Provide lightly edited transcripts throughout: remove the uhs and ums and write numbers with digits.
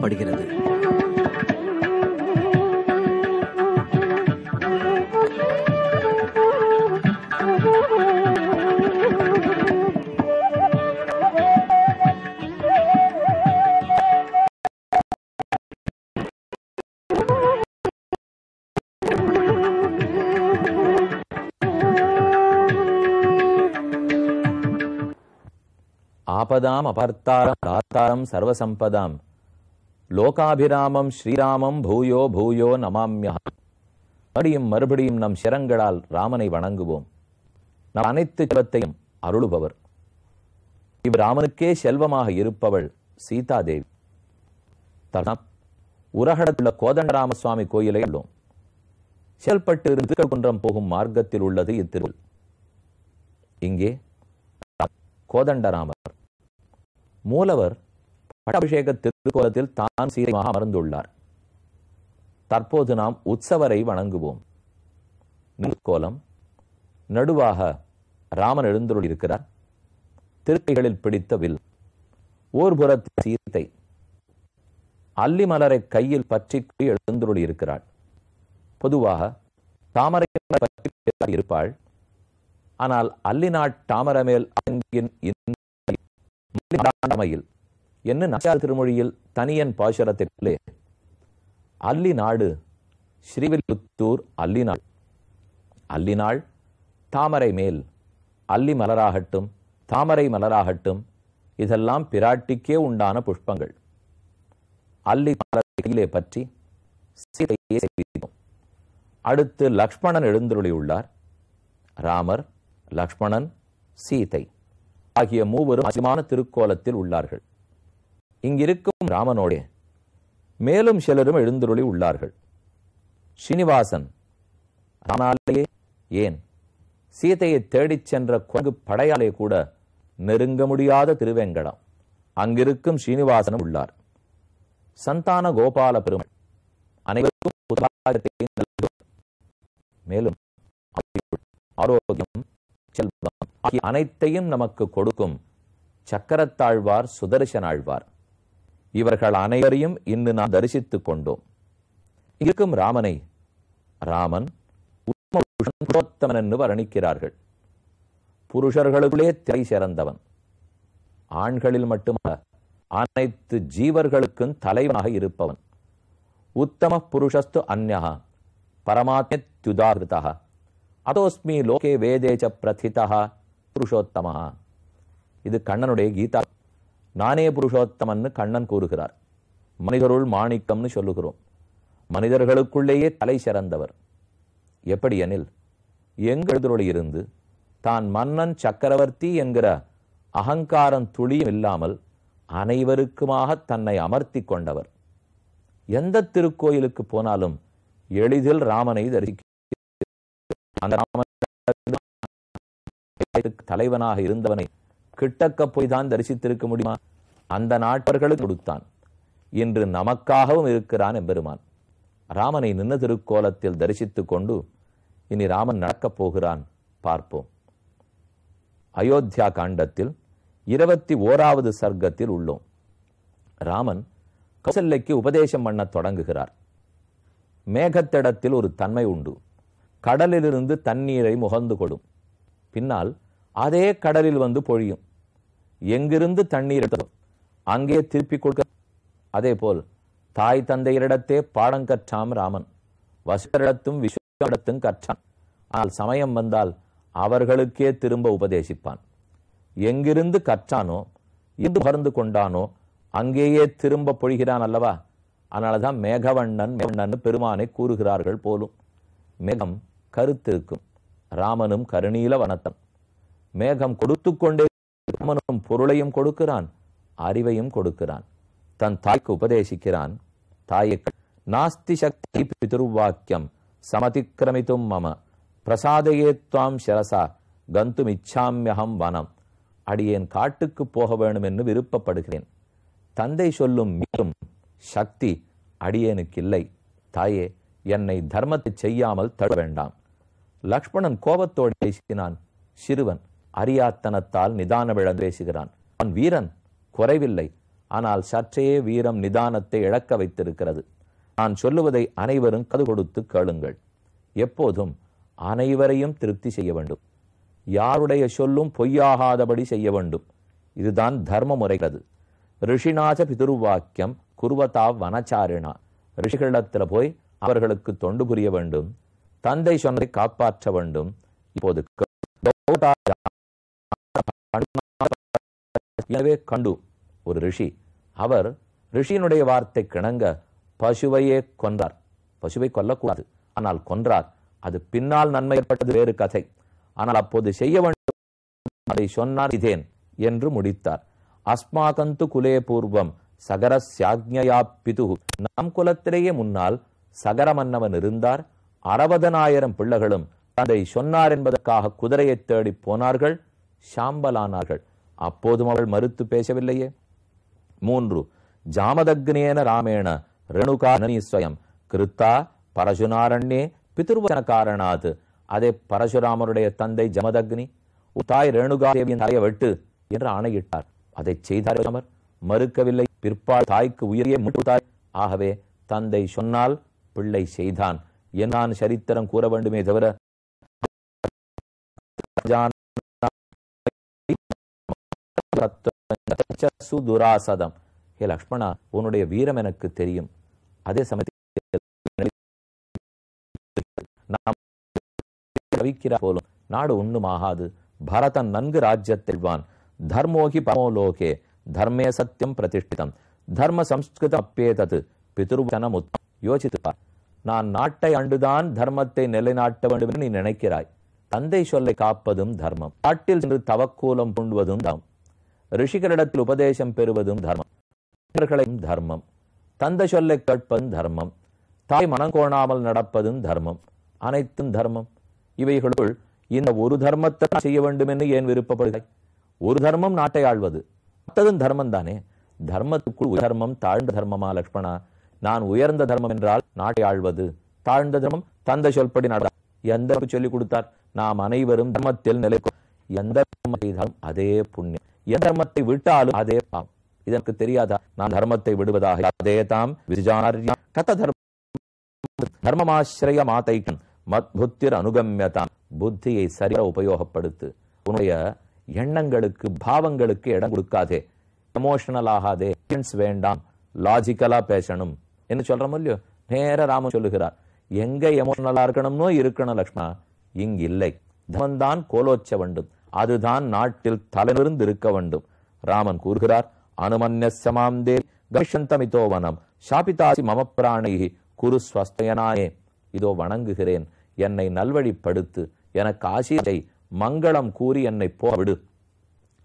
வழங்கப்படுகிறது. ஆபதாம் அபர்த்தாரம் தாத்தாரம் சர்வசம்பதாம் லோகாபிராமம் ஸ்ரீராமம் பூயோ பூயோ நமாம்யா. மறுபடியும் நம் சிரங்களால் ராமனை வணங்குவோம். நம் அனைத்து செல்வத்தையும் அருளுபவர். இவர் ராமனுக்கே செல்வமாக இருப்பவள் சீதாதேவி. உரகடத்துள்ள கோதண்டராம சுவாமி கோயிலை உள்ளோம். செயல்பட்டு திருக்குன்றம் போகும் மார்க்கத்தில் உள்ளது இத்திருவில். இங்கே கோதண்டராமர் மூலவர் பட்டாபிஷேக திருக்கோலத்தில் தான் சீரியமாக அமர்ந்துள்ளார். தற்போது நாம் உற்சவரை வணங்குவோம். கோலம் நடுவாக ராமன் எழுந்துள்ள இருக்கிறார். திருக்கைகளில் பிடித்த வில், ஓர்புறத்தில் சீத்தை அல்லி மலரை கையில் பற்றி எழுந்துள்ள இருக்கிறாள். பொதுவாக தாமரை பற்றி இருப்பாள். ஆனால் அல்லிநாட் தாமரமேல் என்ன நச்சார் திருமொழியில் தனியன் பாசுரத்திலே அல்லி நாடு ஸ்ரீவில்லிபுத்தூர் அல்லிநாள். அல்லிநாள் தாமரை மேல் அல்லி மலராகட்டும் தாமரை மலராகட்டும் இதெல்லாம் பிராட்டிக்கே உண்டான புஷ்பங்கள். அல்லி மலரை கையிலே பற்றி சீதையை செய்தோம். அடுத்து லக்ஷ்மணன் எழுந்தருளியுள்ளார். ராமர், லக்ஷ்மணன், சீதை ஆகிய மூவரும் அசிமான திருக்கோலத்தில் உள்ளார்கள். இங்கிருக்கும் ராமனோடே மேலும் சிலரும் எழுந்தருளி உள்ளார்கள். ஸ்ரீனிவாசன் ராமனாலேயே ஏன் சீதையை தேடிச் சென்ற குரங்கு படையாலே கூட நெருங்க முடியாத திருவேங்கடம் அங்கிருக்கும் ஸ்ரீனிவாசனும் உள்ளார். சந்தான கோபால பெருமாள் அனைவருக்கும் மேலும் ஆரோக்கியம் செல்வம் ஆகிய அனைத்தையும் நமக்கு கொடுக்கும் சக்கரத்தாழ்வார், சுதர்சனாழ்வார் இவர்கள் அனைவரையும் இன்று நாம் தரிசித்துக் கொண்டோம். இருக்கும் ராமனை ராமன் புருஷோத்தமன் என்று வர்ணிக்கிறார்கள். புருஷர்களுக்குள்ளே திரை சிறந்தவன். ஆண்களில் மட்டுமல்ல, அனைத்து ஜீவர்களுக்கும் தலைவனாக இருப்பவன். உத்தம புருஷஸ்து அந்யஹ பரமாத்மத்யுதாகிருதஹ அதோஸ்மி லோகே வேதேச்ச பிரதிதஹ புருஷோத்தமஹ. இது கண்ணனுடைய கீதா. நானே புருஷோத்தமன்னு கண்ணன் கூறுகிறார். மனிதருள் மாணிக்கம்னு சொல்லுகிறோம். மனிதர்களுக்குள்ளேயே தலை சிறந்தவர். எப்படி எனில், எங்கெழுதருள் இருந்து தான் மன்னன் சக்கரவர்த்தி என்கிற அகங்காரம் துளியும் இல்லாமல் அனைவருக்குமாக தன்னை அமர்த்தி கொண்டவர். எந்த திருக்கோயிலுக்கு போனாலும் எளிதில் ராமனை தரிசிக்க அந்த ராமன் தலைவனாக இருந்தவனை கிட்டக்க போய் தான் தரிசித்திருக்க முடியுமா? அந்த நாட்டவர்களுக்கு கொடுத்தான். இன்று நமக்காகவும் இருக்கிறான் எம்பெருமான். ராமனை நின்ன திருக்கோலத்தில் தரிசித்துக் கொண்டு இனி ராமன் நடக்கப் போகிறான், பார்ப்போம். அயோத்தியா காண்டத்தில் 21வது சர்க்கத்தில் உள்ளோம். ராமன் கௌசல்யக்கு உபதேசம் பண்ண தொடங்குகிறார். மேகத்திடத்தில் ஒரு தன்மை உண்டு. கடலிலிருந்து தண்ணீரை முகந்து கொடும். பின்னால் அதே கடலில் வந்து பொழியும். எங்கிருந்து தண்ணீர் எடுத்ததோ அங்கே திருப்பி கொடுக்க. அதே போல் தாய் தந்தையரிடத்தே பாடம் கற்றாம் ராமன். வசிஷ்டரிடத்தும் விஸ்வரிடத்தும் கற்றான். ஆனால் சமயம் வந்தால் அவர்களுக்கே திரும்ப உபதேசிப்பான். எங்கிருந்து கற்றானோ, இன்று பகிர்ந்து கொண்டானோ அங்கேயே திரும்ப பொழிகிறான் அல்லவா? அதனாலதான் மேகவண்ணன் பெருமானை கூறுகிறார்கள் போலும். மேகம் கருத்திருக்கும். ராமனும் கருணீல வனத்தன். மேகம் கொடுத்து கொண்டே ராமனும் பொருளையும் கொடுக்கிறான், அறிவையும் கொடுக்கிறான். தன் தாய்க்கு உபதேசிக்கிறான். தாயை, நாஸ்தி சக்தி பிதுர்வாக்கியம் சமதிக்கிரமித்தும் மம பிரசாதையே துவாம் சிரசா கந்தும் இச்சாமியகம் வனம். அடியேன் காட்டுக்கு போக வேண்டும் என்று விருப்பப்படுகிறேன். தந்தை சொல்லும் மீறும் சக்தி அடியேனுக்கு இல்லை. தாயே, என்னை தர்மத்தை செய்யாமல் தட வேண்டாம். லக்ஷ்மணன் கோபத்தோடு பேசினான். சிறுவன் அறியாத்தனத்தால் நிதான விழந்து பேசுகிறான். அவன் வீரன் குறைவில்லை. ஆனால் சற்றே வீரம் நிதானத்தை இழக்க வைத்திருக்கிறது. நான் சொல்லுவதை அனைவரும் கது கொடுத்து கேளுங்கள். எப்போதும் அனைவரையும் திருப்தி செய்ய வேண்டும். யாருடைய சொல்லும் பொய்யாகாதபடி செய்ய வேண்டும். இதுதான் தர்ம முறைகிறது. ரிஷிநாச பிதுர்வாக்கியம் குருவதா வனச்சாரிணா. ரிஷிகளிடத்தில் போய் அவர்களுக்கு தொண்டு புரிய வேண்டும். தந்தை சொன்னதை காப்பாற்ற வேண்டும். இப்போது எனவே கண்டு ஒரு ரிஷி, அவர் ரிஷியினுடைய வார்த்தை கிணங்க பசுவையே கொன்றார். பசுவை கொல்லக்கூடாது, ஆனால் கொன்றார். அது பின்னால் நன்மை ஏற்பட்டது வேறு கதை. ஆனால் அப்போது செய்ய வேண்டும் அதை சொன்னார் இதேன் என்று முடித்தார். அஸ்மாகந்து குலே பூர்வம் சகர சாக்ஞயா பிதுகு. நம் குலத்திலேயே முன்னால் சகர மன்னவன் இருந்தார். 60,000 பிள்ளைகளும் தந்தை சொன்னார் என்பதற்காக குதிரையை தேடி போனார்கள், சாம்பலானார்கள். அப்போதும் அவள் மறுத்து பேசவில்லையே. 3 ஜாமதக்னேன ராமேண ரேணுகா நனீஸ்வயம் கிருத்தா பரசுனாரண்யே பிதுர்வச்சன காரணாத். அதே பரசுராமருடைய தந்தை ஜமதக்னி தாய் ரேணுகாதேவியின் தலையை வெட்டு என்று ஆணையிட்டார். அதை செய்தார் ராமர், மறுக்கவில்லை. பிற்பாடு தாய்க்கு உயிரையே முட்டாய். ஆகவே தந்தை சொன்னால் பிள்ளை செய்தான் என்னான் சரித்திரம் கூற வேண்டுமே தவிர துராசதம். ஹே லக்ஷ்மணா, உன்னுடைய வீரம் எனக்கு தெரியும். அதே சமயத்தில் போலும் நாடு ஒண்ணும் ஆகாது. பரதன் நன்கு ராஜ்யத்தில்வான். தர்மோகி பரமோலோகே தர்மே சத்தியம் பிரதிஷ்டிதம் தர்ம சம்ஸ்கிருதம் அப்பேதது பிதுர்வச்சனம் உத்தம். யோசித்துப்பார். நான் நாட்டை அண்டுதான் தர்மத்தை நிலைநாட்ட வேண்டும் என்று நீ நினைக்கிறாய். தந்தை சொல்லை காப்பதும் தர்மம். நாட்டில் சென்று தவக்கூலம் பூண்டுவதும் தர்மம். ரிஷிகளிடத்தில் உபதேசம் பெறுவதும் தர்மம். தர்மம். தந்தை சொல்லை கேட்பதும் தர்மம். தாய் மனங்கோணாமல் நடப்பதும் தர்மம். அனைத்தும் தர்மம். இவைகளுள் இந்த ஒரு தர்மத்தை செய்ய வேண்டும் என்று ஏன் விருப்பப்படுகிறாய்? ஒரு தர்மம் நாட்டை ஆள்வது, மற்றதும் தர்மம் தானே. தர்மத்துக்குள் தர்மம் தாழ்ந்த தர்மமா லக்ஷ்மணா? நான் உயர்ந்த தர்மம் என்றால் நாட்டை ஆள்வது, தாழ்ந்த தர்மம் தந்தை சொல்படி நட. எந்த சொல்லிக் கொடுத்தார்? நாம் அனைவரும் தர்மத்தில் நிலைக்கும். எந்த செய்தாலும் அதே புண்ணியம், எந்த தர்மத்தை விட்டாலும் அதே பாவம். இதற்கு தெரியாதா? நான் தர்மத்தை விடுவதாக அதே தாம் கத தர்மமாசிரிய மாதைக்கும் மத் புத்திர் அனுகம்யதாம். புத்தியை சரியாக உபயோகப்படுத்து. உன்னுடைய எண்ணங்களுக்கு பாவங்களுக்கு இடம் கொடுக்காதே. எமோஷனல் ஆகாதே. வேண்டாம், லாஜிக்கலா பேசணும் என்ன சொல்றோம் இல்லையோ. நேர ராமன் சொல்லுகிறார், எங்க எமோஷனலா இருக்கணும்னோ இருக்கணும் லக்ஷ்மணா, இங்கு இல்லை. தர்மந்தான் கோலோச்ச வேண்டும். அதுதான் நாட்டில் தலைநிமிர்ந்து இருக்க வேண்டும். ராமன் கூறுகிறார், அனுமன்யமாம் தே கஷந்தமிதோவனம் சாபிதாசி மம பிராணை குரு ஸ்வஸ்தயனாயே. இதோ வணங்குகிறேன், என்னை நல்வழிப்படுத்து, எனக்கு ஆசீர்வாதத்தை மங்களம் கூறி என்னை போவிடு.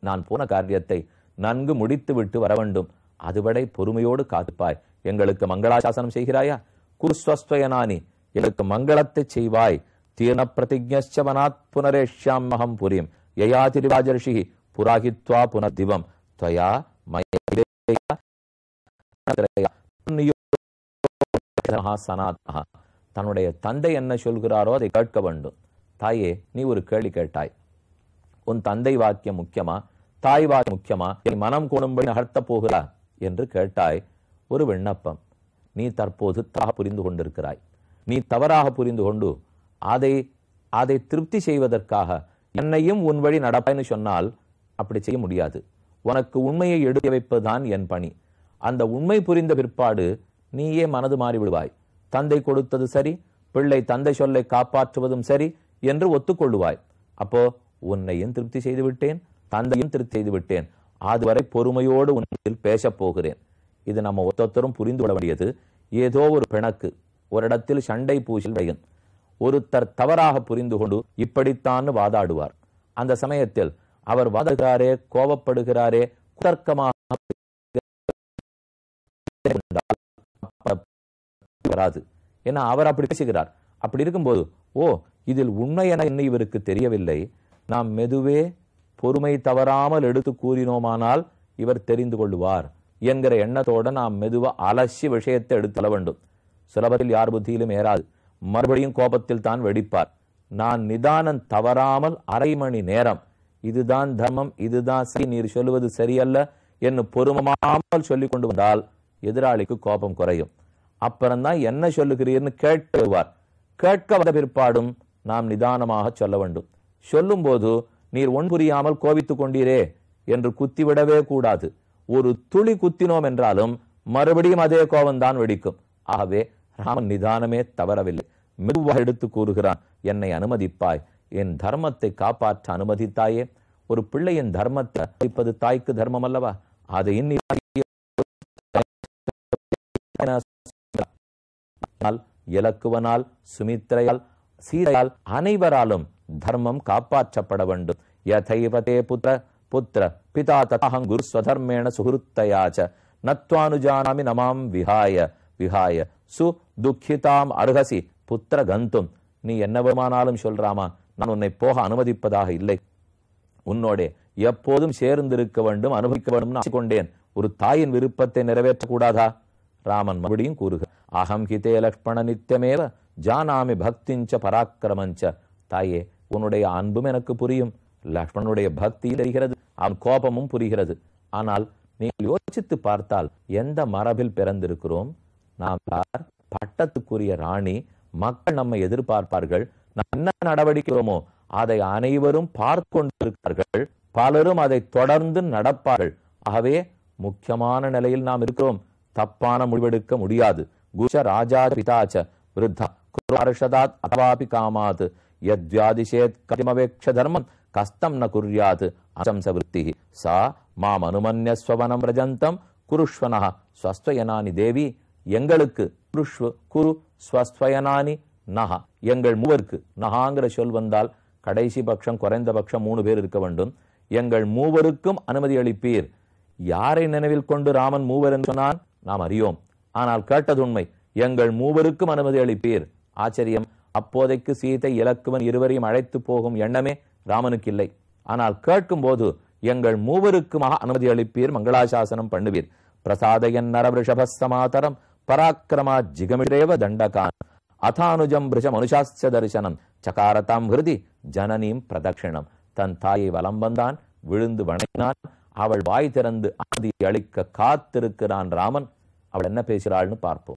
நான் போன காரியத்தை நன்கு முடித்து விட்டு வர வேண்டும். அதுவரை பொறுமையோடு காத்துப்பாய். எங்களுக்கு மங்களாசாசனம் செய்கிறாயா? குருஸ்வஸ்தயனானி, எங்களுக்கு மங்களத்தை செய்வாய். தீர்ண பிரதிஜ்ஞவனாத் புனரேஷ்யாம் மகம் புரியும் யயாதிரிவாஜர்ஷி புராகித்வா புனர்திவம் त्वया தன்னுடைய தந்தை என்ன சொல்கிறாரோ அதை கேட்க வேண்டும். தாயே, நீ ஒரு கேள்வி கேட்டாய். உன் தந்தை வாக்கியம் முக்கியமா, தாய் வாக்கியம் முக்கியமா, நீ மனம் கோணும்படி நகர்த்த போகிறா என்று கேட்டாய். ஒரு விண்ணப்பம். நீ தற்போது தவறாக புரிந்து கொண்டிருக்கிறாய். நீ தவறாக புரிந்து கொண்டு அதை திருப்தி செய்வதற்காக என்னையும் உன் வழி நடப்பாய்னு சொன்னால் அப்படி செய்ய முடியாது. உனக்கு உண்மையை எடுத்து வைப்பதுதான் என் பணி. அந்த உண்மை புரிந்த பிற்பாடு நீயே மனது மாறி விடுவாய். தந்தை கொடுத்தது சரி, பிள்ளை தந்தை சொல்லை காப்பாற்றுவதும் சரி என்று ஒத்துக்கொள்ளுவாய். அப்போ உன்னையும் திருப்தி செய்து விட்டேன், தந்தையும் திருப்தி செய்து விட்டேன். அதுவரை பொறுமையோடு உன்னில் பேசப் போகிறேன். இது நம்ம ஒத்தொத்தரும் புரிந்து கொள்ள வேண்டியது. ஏதோ ஒரு பிணக்கு ஒரு இடத்தில் சண்டை பூசில் வையும். ஒருத்தர் தவறாக புரிந்து கொண்டு இப்படித்தான் வாதாடுவார். அந்த சமயத்தில் அவர் வாதாடுகிறாரே, கோபப்படுகிறாரே, குதர்க்கமாக வராது. ஏன்னா அவர் அப்படி பேசுகிறார். அப்படி இருக்கும்போது, ஓ, இதில் உண்மை என என்ன இவருக்கு தெரியவில்லை, நாம் மெதுவே பொறுமை தவறாமல் எடுத்து கூறினோமானால் இவர் தெரிந்து கொள்ளுவார் என்கிற எண்ணத்தோட நாம் மெதுவா அலசி விஷயத்தை எடுத்துள்ள வேண்டும். சுலபத்தில் யார் புத்தியிலும் ஏறாது. மறுபடியும் கோபத்தில் தான் வெடிப்பார். நான் நிதானம் தவறாமல் 1/2 மணி நேரம் இதுதான் தர்மம், இதுதான் சரி, நீர் சொல்லுவது சரியல்ல என்று பொறுமாமல் சொல்லிக் கொண்டு வந்தால் எதிராளிக்கு கோபம் குறையும். அப்புறம்தான் என்ன சொல்லுகிறீர்னு கேட்குவார். கேட்க வந்த பிற்பாடும் நாம் நிதானமாக சொல்ல வேண்டும். சொல்லும் போது நீர் ஒன் புரியாமல் கோபித்துக் கொண்டீரே என்று குத்திவிடவே கூடாது. ஒரு துளி குத்தினோம் என்றாலும் மறுபடியும் அதே கோபம்தான் வெடிக்கும். ஆகவே ராமன் நிதானமே தவறவில்லை. மெதுவாக எடுத்து கூறுகிறான், என்னை அனுமதிப்பாய், என் தர்மத்தை காப்பாற்ற அனுமதித்தாயே. ஒரு பிள்ளையின் தர்மத்தை அளிப்பது தாய்க்கு தர்மம் அல்லவா? அதை இலக்குவனால், சுமித்ரையால், சீதையால் அனைவராலும் தர்மம் காப்பாற்றப்பட வேண்டும். யதைவதே புத்திர புத்திர பிதா ததாஹம் குரு ஸ்வதர்மேண சுஹுருத்தயாச்ச நத்வானுஜானாமி நமாம் விஹாய விஹாய சு துக்கிதாம் அருகசி புத்திர கந்தும். நீ என்ன வருமானாலும் சொல்றாமா, நான் உன்னை போக அனுமதிப்பதாக இல்லை. உன்னோடே எப்போதும் சேர்ந்திருக்க வேண்டும், அனுபவிக்க வேண்டும் கொண்டேன். ஒரு தாயின் விருப்பத்தை நிறைவேற்றக்கூடாதா? ராமன் மறுபடியும் கூறுக, அகம் ஹிதே லக்ஷ்மண நித்தியமேவ ஜானாமி பக்திஞ்ச பராக்கிரமஞ்ச. தாயே, உன்னுடைய அன்பும் எனக்கு புரியும், லக்ஷ்மணனுடைய பக்தி தெரிகிறது, அவன் கோபமும் புரிகிறது. ஆனால் நீங்கள் யோசித்து பார்த்தால் எந்த மரபில் பிறந்திருக்கிறோம்? நாம் பட்டத்துக்குரிய ராணி, மக்கள் நம்மை எதிர்பார்ப்பார்கள். நாம் என்ன நடவடிக்கிறோமோ அதை அனைவரும் பார்த்து கொண்டிருக்கிறார்கள். பலரும் அதை தொடர்ந்து நடப்பார்கள். ஆகவே முக்கியமான நிலையில் நாம் இருக்கிறோம். தப்பான முடிவெடுக்க முடியாது. குஷ ராஜா பிதாச்ச விருத்தா குருஷதாத் அவாபி காமாத் யத்யாதிஷேத் கதிமவேக்ஷ தர்மம் கஸ்தம் ந குர்யாத் அசம்ச விருத்தி சா மாம் அனுமன்யஸ்வவனம் ரஜந்தம் குருஷ்வனஹ ஸ்வஸ்வயனானி தேவி. எங்களுக்கு குரு ஸ்வஸ்வயனானி நஹா, எங்கள் மூவருக்கு, நகாங்கிற சொல் வந்தால் கடைசி பட்சம் குறைந்த பட்சம் 3 பேர் இருக்க வேண்டும். எங்கள் மூவருக்கும் அனுமதி அளிப்பீர். யாரை நினைவில் கொண்டு ராமன் மூவர் என்று சொன்னான் நாம் அறியோம். ஆனால் கேட்டது உண்மை, எங்கள் மூவருக்கும் அனுமதி அளிப்பீர். ஆச்சரியம், அப்போதைக்கு சீதை இலக்குவன் இருவரையும் அழைத்து போகும் எண்ணமே ராமனுக்கு இல்லை. ஆனால் கேட்கும் போது எங்கள் மூவருக்குமாக அனுமதி அளிப்பீர், மங்களாசாசனம் பண்ணுவீர். பிரசாதயன் நரவிருஷபஸ்தமாதரம் பராக்கிரமா ஜிகமிரேவ தண்டகான் அதானுஜம் பிருஷ மனுஷாஸ்ய தரிசனம் சகாரதாம் ஹிருதி ஜனனீம் பிரதட்சிணம். தன் தாயை வலம் வந்தான், விழுந்து வணங்கினான். அவள் வாய் திறந்து ஆதி அளிக்க காத்திருக்கிறான் ராமன். அவள் என்ன பேசுகிறாள்னு பார்ப்போம்.